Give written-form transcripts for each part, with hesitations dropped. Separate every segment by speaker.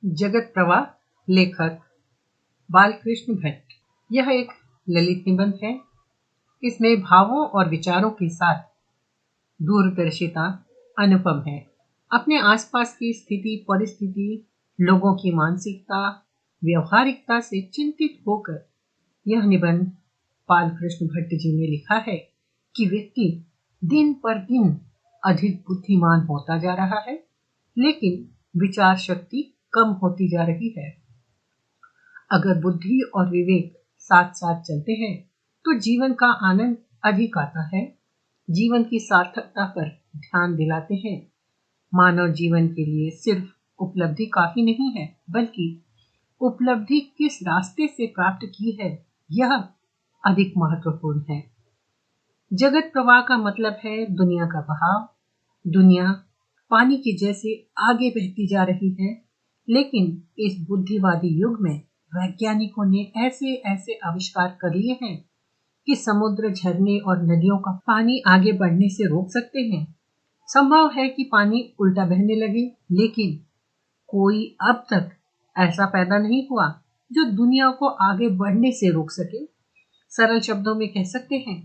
Speaker 1: जगत प्रवाह, लेखक बालकृष्ण भट्ट। यह एक ललित निबंध है। इसमें भावों और विचारों के साथ दूरदर्शिता अनुपम है। अपने आसपास की स्थिति परिस्थिति, लोगों की मानसिकता, व्यवहारिकता से चिंतित होकर यह निबंध बालकृष्ण भट्ट जी ने लिखा है कि व्यक्ति दिन पर दिन अधिक बुद्धिमान होता जा रहा है, लेकिन विचार शक्ति कम होती जा रही है। अगर बुद्धि और विवेक साथ साथ चलते हैं तो जीवन का आनंद अधिक आता है। जीवन की सार्थकता पर ध्यान दिलाते हैं। मानव जीवन के लिए सिर्फ उपलब्धि काफी नहीं है, बल्कि उपलब्धि किस रास्ते से प्राप्त की है, यह अधिक महत्वपूर्ण है। जगत प्रवाह का मतलब है दुनिया का बहाव। दुनिया पानी के जैसे आगे बहती जा रही है, लेकिन इस बुद्धिवादी युग में वैज्ञानिकों ने ऐसे ऐसे आविष्कार कर लिए हैं कि समुद्र, झरने और नदियों का पानी आगे बढ़ने से रोक सकते हैं। संभव है कि पानी उल्टा बहने लगे, लेकिन कोई अब तक ऐसा पैदा नहीं हुआ जो दुनिया को आगे बढ़ने से रोक सके। सरल शब्दों में कह सकते हैं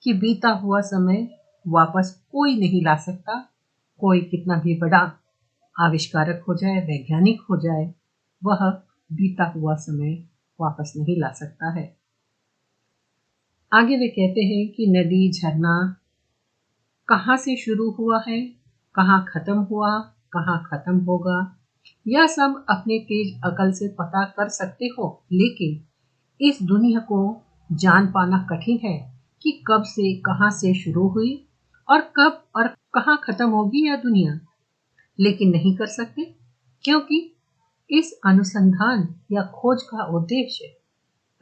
Speaker 1: कि बीता हुआ समय वापस कोई नहीं ला सकता। कोई कितना भी बड़ा आविष्कारक हो जाए, वैज्ञानिक हो जाए, वह बीता हुआ समय वापस नहीं ला सकता है। आगे वे कहते हैं कि नदी, झरना कहाँ से शुरू हुआ है, कहाँ खत्म हुआ, कहाँ खत्म होगा, यह सब अपने तेज अकल से पता कर सकते हो, लेकिन इस दुनिया को जान पाना कठिन है कि कब से कहाँ से शुरू हुई और कब और कहाँ खत्म होगी यह दुनिया। लेकिन नहीं कर सकते, क्योंकि इस अनुसंधान या खोज का उद्देश्य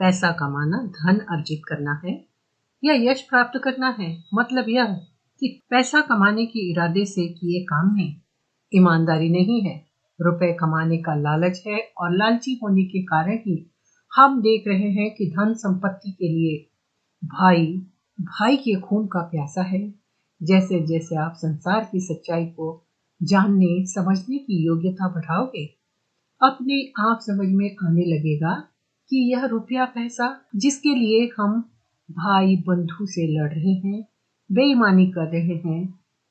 Speaker 1: पैसा कमाना, धन अर्जित करना है या यश प्राप्त करना है। मतलब यह कि पैसा कमाने के इरादे से किए काम में ईमानदारी नहीं है। रुपए कमाने का लालच है और लालची होने के कारण ही हम देख रहे हैं कि धन संपत्ति के लिए भाई भाई के खून का प्यासा है। जैसे जैसे आप संसार की सच्चाई को जानने समझने की योग्यता बढ़ाओगे, अपने आप समझ में आने लगेगा कि यह रुपया पैसा जिसके लिए हम भाई बंधु से लड़ रहे हैं, बेईमानी कर रहे हैं,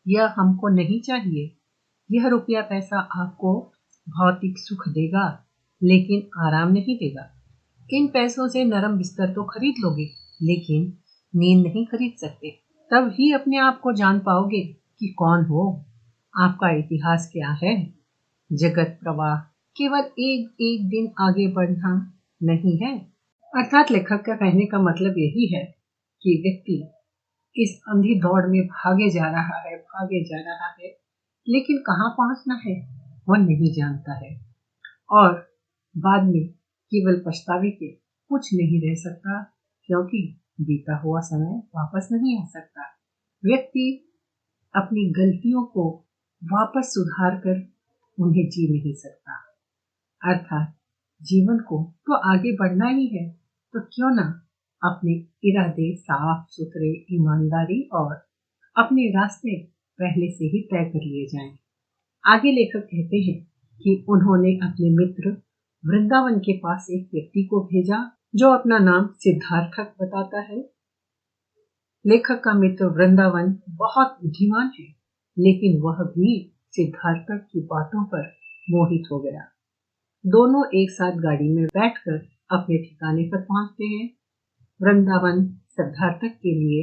Speaker 1: यह हमको नहीं चाहिए। यह रुपया पैसा आपको भौतिक सुख देगा, लेकिन आराम नहीं देगा। इन पैसों से नरम बिस्तर तो खरीद लोगे, लेकिन नींद नहीं खरीद सकते। तब ही अपने आप को जान पाओगे कि कौन हो, आपका इतिहास क्या है। जगत प्रवाह केवल एक एक दिन आगे बढ़ना नहीं है। अर्थात लेखक का कहने का मतलब यही है कि व्यक्ति इस अंधी दौड़ में भागे जा रहा है, लेकिन कहाँ पहुंचना है वह नहीं जानता है, और बाद में केवल पछतावे के कुछ नहीं रह सकता, क्योंकि बीता हुआ समय वापस नहीं आ सकता। व्यक्ति अपनी गलतियों को वापस सुधार कर उन्हें जी नहीं सकता। अर्थात जीवन को तो आगे बढ़ना ही है, तो क्यों ना अपने इरादे साफ सुथरे, ईमानदारी और अपने रास्ते पहले से ही तय कर लिए जाएं। आगे लेखक कहते हैं कि उन्होंने अपने मित्र वृंदावन के पास एक व्यक्ति को भेजा जो अपना नाम सिद्धार्थक बताता है। लेखक का मित्र वृंदावन बहुत बुद्धिमान है, लेकिन वह भी सिद्धार्थक की बातों पर मोहित हो गया। दोनों एक साथ गाड़ी में बैठकर अपने ठिकाने पर पहुंचते हैं। वृंदावन सिद्धार्थक के लिए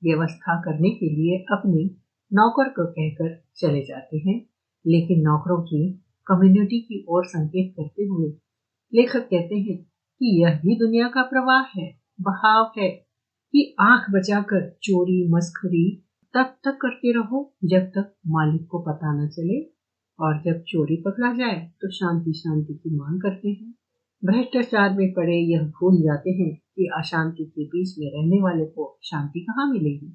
Speaker 1: व्यवस्था करने के लिए अपने नौकर को कहकर चले जाते हैं, लेकिन नौकरों की कम्युनिटी की ओर संकेत करते हुए लेखक कहते हैं कि यह भी दुनिया का प्रवाह है, बहाव है, कि आंख बचाकर चोरी मस्खरी तब तक करते रहो जब तक मालिक को पता न चले, और जब चोरी पकड़ा जाए तो शांति शांति की मांग करते हैं। भ्रष्टाचार में पड़े यह भूल जाते हैं कि अशांति के बीच में रहने वाले को शांति कहाँ मिलेगी।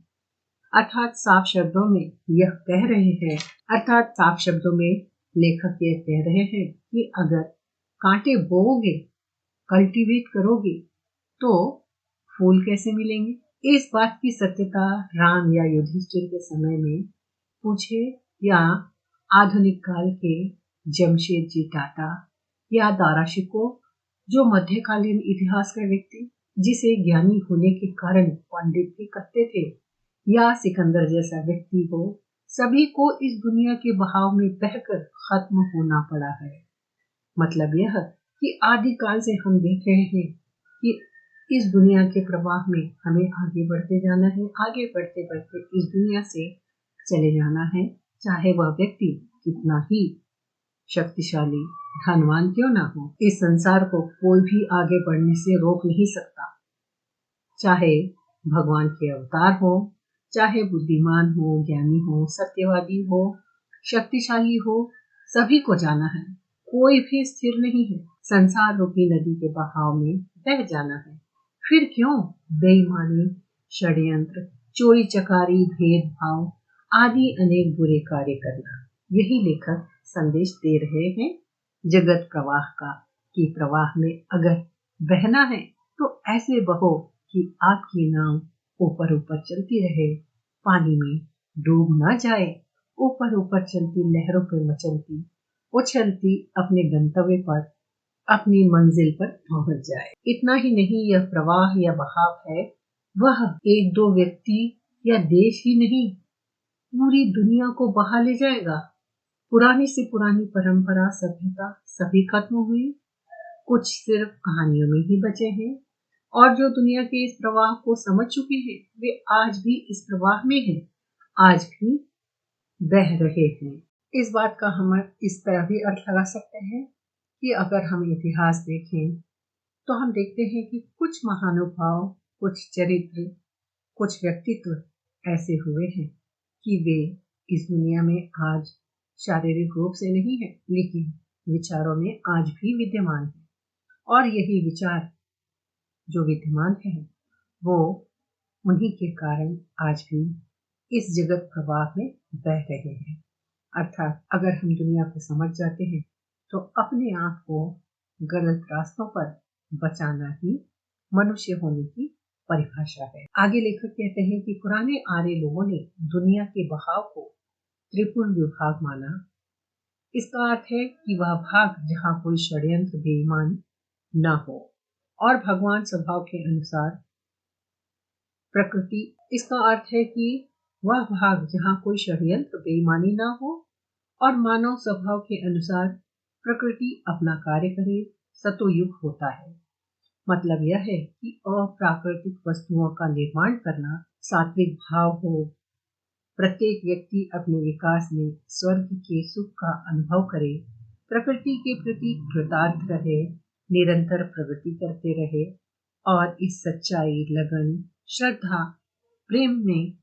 Speaker 1: अर्थात साफ शब्दों में लेखक यह कह रहे हैं कि अगर कांटे बोओगे, कल्टीवेट करोगे, तो फूल कैसे मिलेंगे। इस बात की सत्यता राम या युधिष्ठिर के समय में पूछे या आधुनिक काल के जमशेदजी टाटा या दाराशिको, जो मध्यकालीन इतिहास का व्यक्ति जिसे ज्ञानी होने के कारण पंडित भी कहते थे, या सिकंदर जैसा व्यक्ति हो, सभी को इस दुनिया के बहाव में बहकर खत्म होना पड़ा है। मतलब यह कि आदिकाल से हम देख रहे हैं कि इस दुनिया के प्रवाह में हमें आगे बढ़ते जाना है, आगे बढ़ते बढ़ते इस दुनिया से चले जाना है, चाहे वह व्यक्ति कितना ही शक्तिशाली धनवान क्यों ना हो। इस संसार को कोई भी आगे बढ़ने से रोक नहीं सकता, चाहे भगवान के अवतार हो, चाहे बुद्धिमान हो, ज्ञानी हो, सत्यवादी हो, शक्तिशाली हो, सभी को जाना है। कोई भी स्थिर नहीं है, संसार रूपी नदी के बहाव में बह जाना है। फिर क्यों बेईमानी, षड्यंत्र, चोरी चकारी, भेदभाव आदि अनेक बुरे कार्य करना। यही लेखक संदेश दे रहे हैं जगत प्रवाह का, कि प्रवाह में अगर बहना है तो ऐसे बहो कि आपकी नाव ऊपर ऊपर चलती रहे, पानी में डूब ना जाए, ऊपर ऊपर चलती लहरों पर मचलती उछलती अपने गंतव्य पर, अपनी मंजिल पर पहुंच जाए। इतना ही नहीं, यह प्रवाह या बहाव है, वह एक दो व्यक्ति या देश ही नहीं, पूरी दुनिया को बहा ले जाएगा। पुरानी से पुरानी परंपरा, सभ्यता सभी खत्म हुई, कुछ सिर्फ कहानियों में ही बचे हैं, और जो दुनिया के इस प्रवाह को समझ चुके हैं वे आज भी इस प्रवाह में हैं, आज भी बह रहे हैं। इस बात का हम इस तरह भी अर्थ लगा सकते हैं कि अगर हम इतिहास देखें तो हम देखते हैं कि कुछ महानुभाव, कुछ चरित्र, कुछ व्यक्तित्व ऐसे हुए हैं कि वे इस दुनिया में आज शारीरिक रूप से नहीं है, लेकिन विचारों में आज भी विद्यमान है, और यही विचार जो विद्यमान है वो उन्हीं के कारण आज भी इस जगत प्रवाह में बह रहे हैं। अर्थात अगर हम दुनिया को समझ जाते हैं तो अपने आप को गलत रास्तों पर बचाना ही मनुष्य होने की परिभाषा है। आगे लेखक कहते हैं कि पुराने आर्य लोगों ने दुनिया के बहाव को त्रिपुण विभाग माना। इसका अर्थ है कि वह भाग जहाँ कोई षड्यंत्र बेईमान न हो और भगवान स्वभाव के अनुसार प्रकृति। इसका अर्थ है कि वह भाग जहाँ कोई षड्यंत्र बेईमानी न हो और मानव स्वभाव के अनुसार प्रकृति अपना कार्य करे, सतोयुग होता है। मतलब यह है कि अप्राकृतिक वस्तुओं का निर्माण करना सात्विक भाव हो, प्रत्येक व्यक्ति अपने विकास में स्वर्ग के सुख का अनुभव करे, प्रकृति के प्रति कृतार्थ रहे, निरंतर प्रगति करते रहे और इस सच्चाई, लगन, श्रद्धा, प्रेम में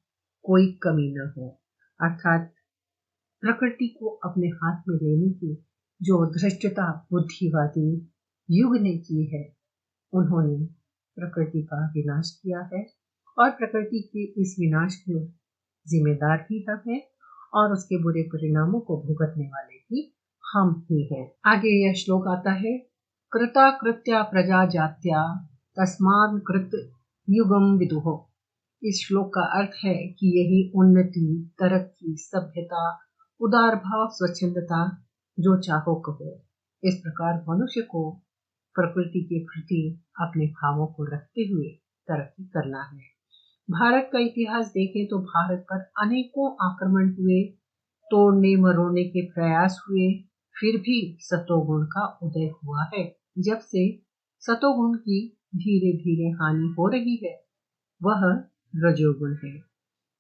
Speaker 1: कोई कमी न हो। अर्थात प्रकृति को अपने हाथ में लेने की जो धृष्टता बुद्धिवादी युग ने की है, उन्होंने प्रकृति का विनाश किया है और प्रकृति के इस विनाश के जिम्मेदार भी हम हैं और उसके बुरे परिणामों को भुगतने वाले भी हम ही हैं। आगे यह श्लोक आता है, कृता कृत्या प्रजा जात्या तस्मात् कृत युगम विदुः। इस श्लोक का अर्थ है कि यही उन्नति, तरक्की, सभ्यता, उदार भाव, स्वच्छंदता जो चाहो कहो। इस प्रकार मनुष्य को प्रकृति के प्रति अपने भावों को रखते हुए तरक्की करना है। भारत का इतिहास देखें तो भारत पर अनेकों आक्रमण हुए, तोड़ने मरोड़ने के प्रयास हुए, फिर भी सतोगुण का उदय हुआ है। जब से सतोगुण की धीरे धीरे हानि हो रही है, वह रजोगुण है।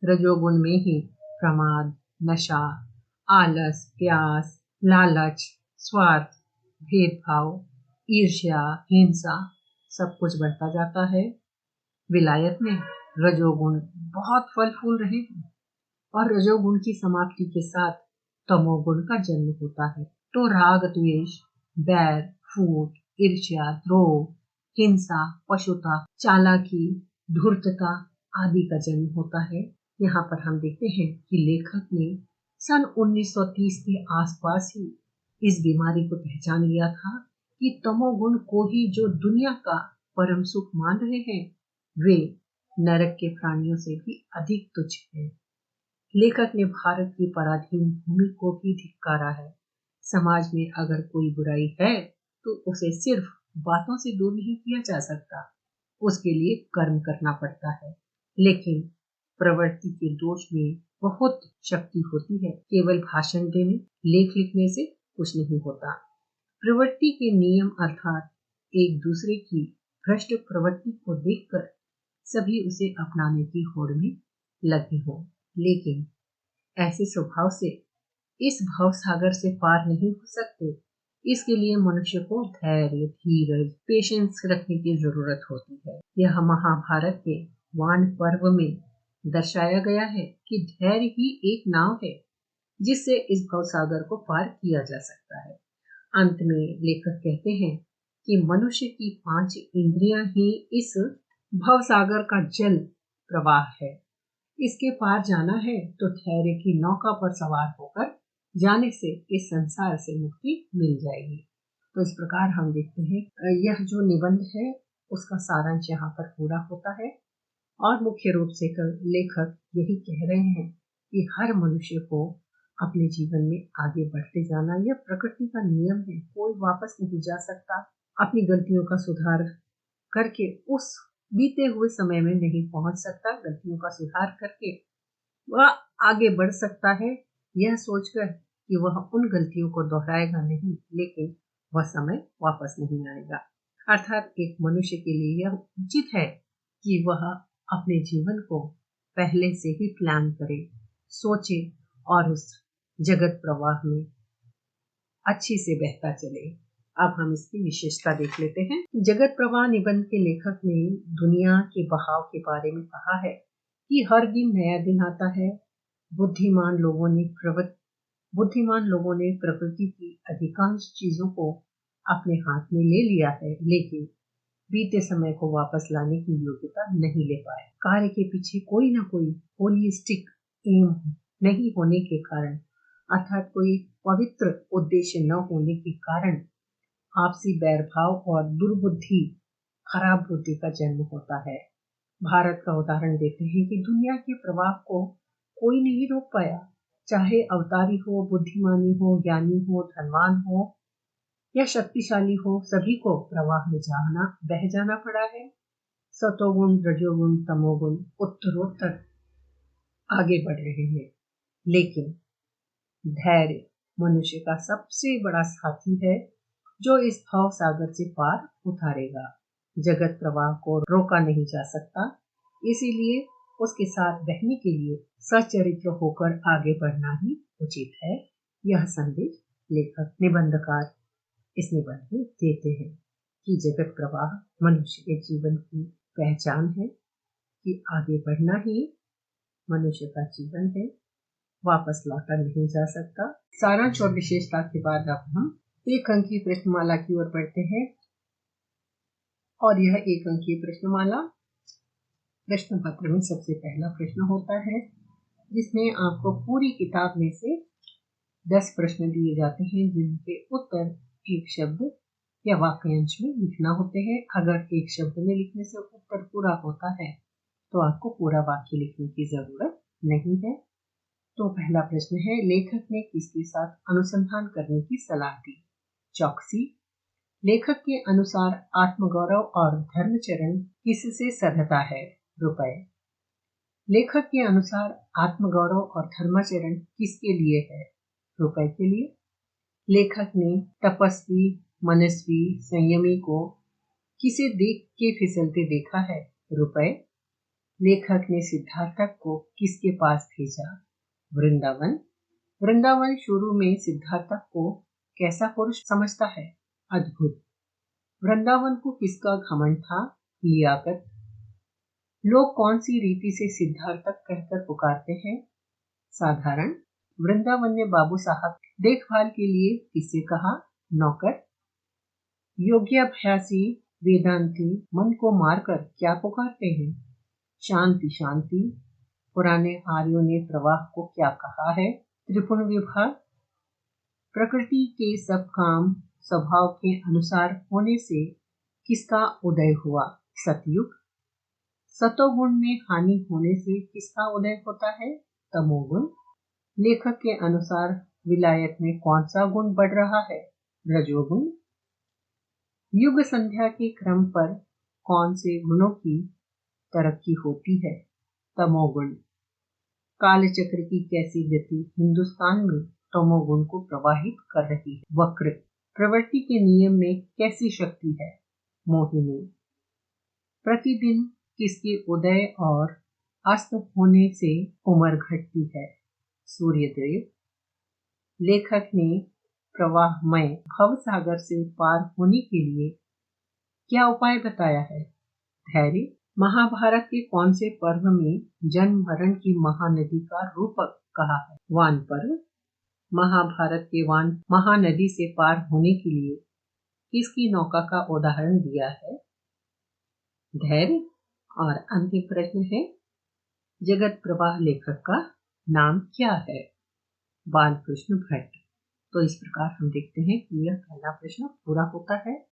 Speaker 1: रजोगुण में ही प्रमाद, नशा, आलस, प्यास, लालच, स्वार्थ, भेदभाव, ईर्ष्या, हिंसा सब कुछ बढ़ता जाता है। विलायत में रजोगुण बहुत फल फूल रहे हैं और रजोगुण की समाप्ति के साथ तमोगुण का जन्म होता है, तो राग, द्वेष, बैर, फूट, ईर्ष्या, द्रोह, हिंसा, पशुता, चालाकी, धूर्तता आदि का जन्म होता है। यहाँ पर हम देखते हैं कि लेखक ने सन 1930 के आसपास ही इस बीमारी को पहचान लिया था कि तमोगुण को ही जो दुनिया का परम सुख मान रहे हैं, वे नरक के प्राणियों से भी अधिक तुच्छ है। लेखक ने भारत की पराधीन भूमि को भी धिक्कारा है। समाज में अगर कोई बुराई है तो उसे सिर्फ बातों से दूर नहीं किया जा सकता, उसके लिए कर्म करना पड़ता है। लेकिन प्रवृत्ति के दोष में बहुत शक्ति होती है, केवल भाषण देने, लेख लिखने से कुछ नहीं होता। प्रवृत्ति के नियम अर्थात एक दूसरे की भ्रष्ट प्रवृत्ति को देखकर सभी उसे अपनाने की होड़ में लगे हों, लेकिन ऐसे स्वभाव से इस भव सागर से पार नहीं हो सकते। इसके लिए मनुष्य को धैर्य, धीरज, पेशेंस रखने की जरूरत होती है। यह महाभारत के वान पर्व में दर्शाया गया है कि धैर्य ही एक नाव है जिससे इस भव सागर को पार किया जा सकता है। अंत में लेखक कहते हैं कि मनुष्य की 5 इंद्रियां ही इस भव सागर का जल प्रवाह है। इसके पार जाना है तो धैर्य की नौका पर सवार होकर जाने से इस संसार से मुक्ति मिल जाएगी। तो इस प्रकार हम देखते हैं यह जो निबंध है उसका सारांश यहाँ पर पूरा होता है और मुख्य रूप से लेखक यही कह रहे हैं कि हर मनुष्य को अपने जीवन में आगे बढ़ते जाना यह प्रकृति का नियम है। कोई वापस नहीं जा सकता। अपनी गलतियों का सुधार करके उस बीते हुए समय में नहीं पहुंच सकता। गलतियों का सुधार करके वह आगे बढ़ सकता है, यह सोचकर कि वह उन गलतियों को दोहराएगा नहीं, लेकिन वह समय वापस नहीं आएगा। अर्थात एक मनुष्य के लिए यह उचित है कि वह अपने जीवन को पहले से ही प्लान करे, सोचे और उस जगत प्रवाह में अच्छी से बहता चले। अब हम इसकी विशेषता देख लेते हैं। जगत प्रवाह निबंध के लेखक ने दुनिया के बहाव के बारे में कहा है कि हर दिन नया दिन आता है। बुद्धिमान लोगों ने प्रकृति की अधिकांश चीजों को अपने हाथ में ले लिया है, लेकिन बीते समय को वापस लाने की योग्यता नहीं ले पाए। कार्य के पीछे कोई ना कोई होलिस्टिक एम नहीं होने के कारण, अर्थात कोई पवित्र उद्देश्य न होने के कारण आपसी बैरभाव और दुर्बुद्धि, खराब बुद्धि का जन्म होता है। भारत का उदाहरण देते हैं कि दुनिया के प्रवाह को कोई नहीं रोक पाया, चाहे अवतारी हो, बुद्धिमानी हो, ज्ञानी हो, धनवान हो या शक्तिशाली हो, सभी को प्रवाह में बह जाना पड़ा है। सतोगुण, रजोगुण, तमोगुण उत्तरोत्तर आगे बढ़ रहे हैं, लेकिन धैर्य मनुष्य का सबसे बड़ा साथी है जो इस भाव सागर से पार उतारेगा। जगत प्रवाह को रोका नहीं जा सकता, इसीलिए उसके साथ बहने के लिए सचरित्र होकर आगे बढ़ना ही उचित है। यह संदेश लेखक निबंधकार इस निबंध में देते हैं कि जगत प्रवाह मनुष्य के जीवन की पहचान है, कि आगे बढ़ना ही मनुष्य का जीवन है, वापस लौटा नहीं जा सकता। सारांश और विशेषता के बाद अब हम एक अंकीय प्रश्नमाला की ओर बढ़ते हैं और यह एक अंकीय प्रश्नमाला प्रश्न पत्र में सबसे पहला प्रश्न होता है, जिसमें आपको पूरी किताब में से 10 प्रश्न दिए जाते हैं, जिनके उत्तर एक शब्द या वाक्यांश में लिखना होते हैं। अगर एक शब्द में लिखने से उत्तर पूरा होता है तो आपको पूरा वाक्य लिखने की जरूरत नहीं है। तो पहला प्रश्न है, लेखक ने किसके साथ अनुसंधान करने की सलाह दी? चौकसी। लेखक के अनुसार आत्मगौरव और धर्मचरण किससे सधता है? रुपए। लेखक के अनुसार आत्मगौरव और धर्माचरण किसके लिए है? रुपए के लिए। लेखक ने तपस्वी, मनस्वी, संयमी को किसे देख के फिसलते देखा है? रुपए। लेखक ने सिद्धार्थक को किसके पास भेजा? वृंदावन। वृंदावन शुरू में सिद्धार्थक को कैसा पुरुष समझता है? अद्भुत। वृंदावन को किसका घमंड था? लियाकत। लोग कौन सी रीति से सिद्धार्थक कहकर पुकारते हैं? साधारण। वृंदावन ने बाबू साहब देखभाल के लिए किसे कहा? नौकर। योग्याभ्यासी वेदांती मन को मारकर क्या पुकारते हैं? शांति शांति। पुराने आर्यों ने प्रवाह को क्या कहा है? त्रिपुण विभाग। प्रकृति के सब काम स्वभाव के अनुसार होने से किसका उदय हुआ? सतयुग। सतोगुण में हानि होने से किसका उदय होता है? तमोगुण। लेखक के अनुसार विलायत में कौन सा गुण बढ़ रहा है? रजोगुण। युग संध्या के क्रम पर कौन से गुणों की तरक्की होती है? तमोगुण। कालचक्र की कैसी गति हिंदुस्तान में तमोगुण को प्रवाहित कर रही है? वक्र। प्रवृत्ति के नियम में कैसी शक्ति है? मोहिनी। प्रतिदिन किसके उदय और अस्त होने से उम्र घटती है? सूर्यदेव। लेखक ने प्रवाहमय भवसागर से पार होने के लिए क्या उपाय बताया है? धैर्य। महाभारत के कौन से पर्व में जन्म मरण की महानदी का रूपक कहा है? वान पर्व। महाभारत के वान महानदी से पार होने के लिए किसकी नौका का उदाहरण दिया है? धैर्य। और अंतिम प्रश्न है, जगत प्रवाह लेखक का नाम क्या है? बालकृष्ण भट्ट। तो इस प्रकार हम देखते हैं कि यह पहला प्रश्न पूरा होता है।